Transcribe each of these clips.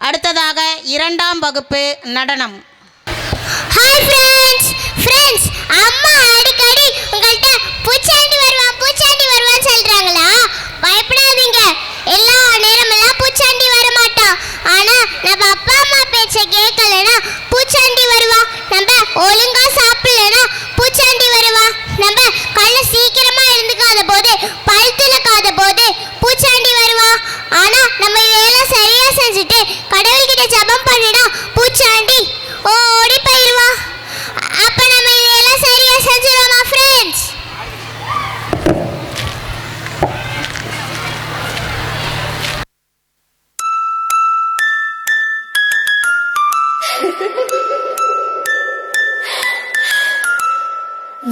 அடுத்ததாக 2ஆம் வகுப்பு நடனம். ஹாய் ஃப்ரெண்ட்ஸ், அம்மா அடிக்கடி உங்கள்கிட்ட பூச்சாண்டி வருவான் சொல்றாங்களா? பயப்படாதீங்க, எல்லா நேரமெல்லாம் பூச்சாண்டி வர மாட்டான். ஆனா நம்ம அப்பா அம்மா பேச்ச கேட்கலனா பூச்சாண்டி வருவா. நம்ம ஒழுங்கா சாப்பிடலனா பூச்சாண்டி வருவா. நம்ம கல்ல சீக்கிரமா எழுந்துக்காத போது, பல் துலக்காத போது பூச்சாண்டி வருவா. ஆனா நம்ம இதெல்லாம் சரியா செஞ்சுட்டு கடவுள்கிட்ட ஜெபம் பண்ணினா பூச்சாண்டி ஓடி போயிருவா. அப்ப நம்ம இதெல்லாம் சரியா செஞ்சுருவோமா ஃப்ரெண்ட்ஸ்?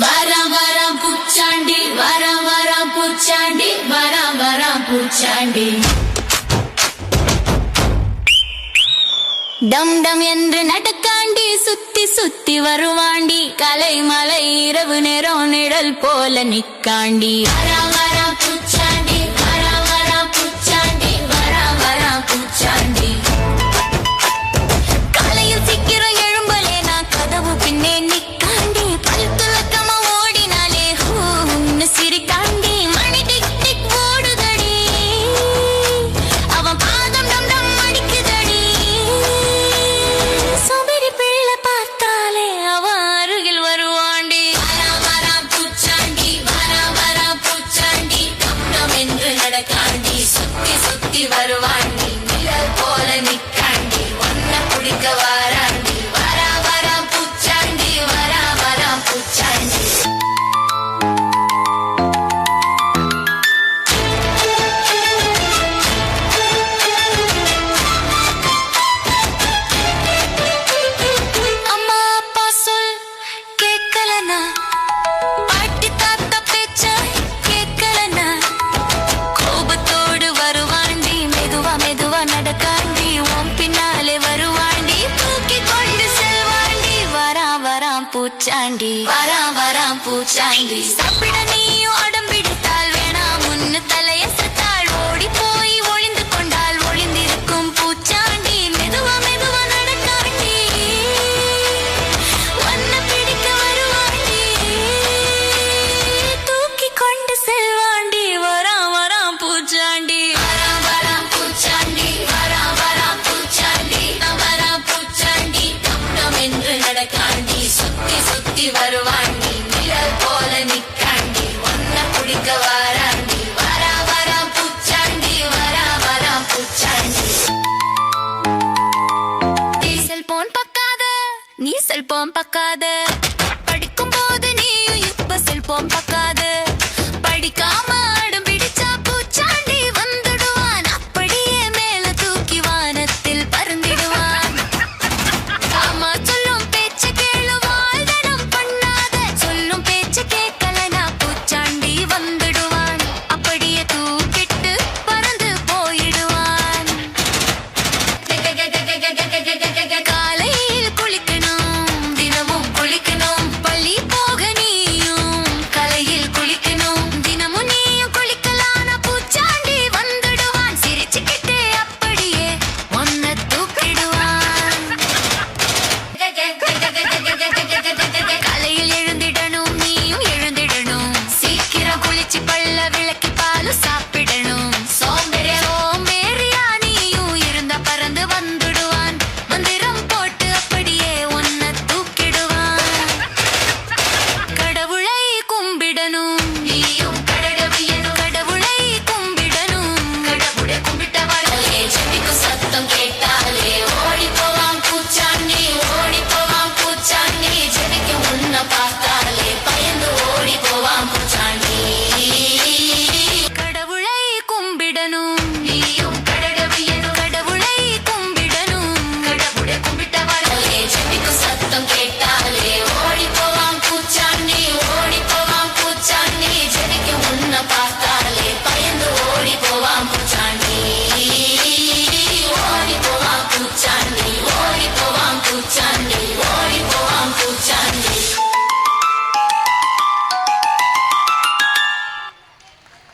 வரம் பூச்சாண்டி, வரம் பூச்சாண்டி, வரம் பூச்சாண்டி. டம் டம் என்று நடக்காண்டி, சுத்தி சுத்தி வருவாண்டி, கலை மலை இரவு நேரம் நிழல் போல நிக்காண்டி. வரம் பூச்சாண்டி, வரம் பூச்சாண்டி, வரம் பூச்சாண்டி. காலையில் சீக்கிரம் எழும்பலே நான் கதவு பின்னே நிக்காண்டி, பல் துலக்கமா ஓடினாலே ஹூன்னு சிரிக்காண்டி. மணி டிக் டிக் ஓடுதடி, அவன் பாதம் டம் டம் அடிக்குதடி. சோம்பேறி பிள்ளை பார்த்தாலே அவன் அருகில் வருவாண்டி. வரம் பூச்சாண்டி, வரம் பூச்சாண்டி, டம் டம் என்று நடக்காண்டி, சுத்தி சுத்தி வருவாண்டி, நிழல் போல நிக்காண்டி, ஒன்ன பிடிக்க வாராண்டி. வரம் பூச்சாண்டி, வரம் பூச்சாண்டி. அம்மா அப்பா சொல் கேட்கலனா, பாட்டி தாத்தா பேச்ச கேட்கலனா, கோபத்தோடு வருவாண்டி, மெதுவா மெதுவா நடக்காண்டி, உன் பின்னாலே வருவாண்டி, தூக்கி கொண்டு செல்வாண்டி. வரம் பூச்சாண்டி, வரம் பூச்சாண்டி. சாப்பிட நீயும் அடம் பிடித்தால் வேணாம் முன்னு தலையசத்தால், ஓடி போய் ஒளிந்து கொண்டால் ஒளிந்திருக்கும் பூச்சாண்டி. மெதுவா மெதுவா நடக்காண்டி, ஒன்ன பிடிக்க வருவாண்டி, தூக்கி கொண்டு செல்வாண்டி. வரம் பூச்சாண்டி, வரம் பூச்சாண்டி, வரம் பூச்சாண்டி, வரம் பூச்சாண்டி. டம் டம் என்று நடக்காண்டி, சுத்தி சுத்தி வருவாண்டி, நிழல் போல நிக்காண்டி, ஒன்ன பிடிக்க வாராண்டி. வரம் பூச்சாண்டி, வரம் பூச்சாண்டி. நீ செல்போன் பக்காத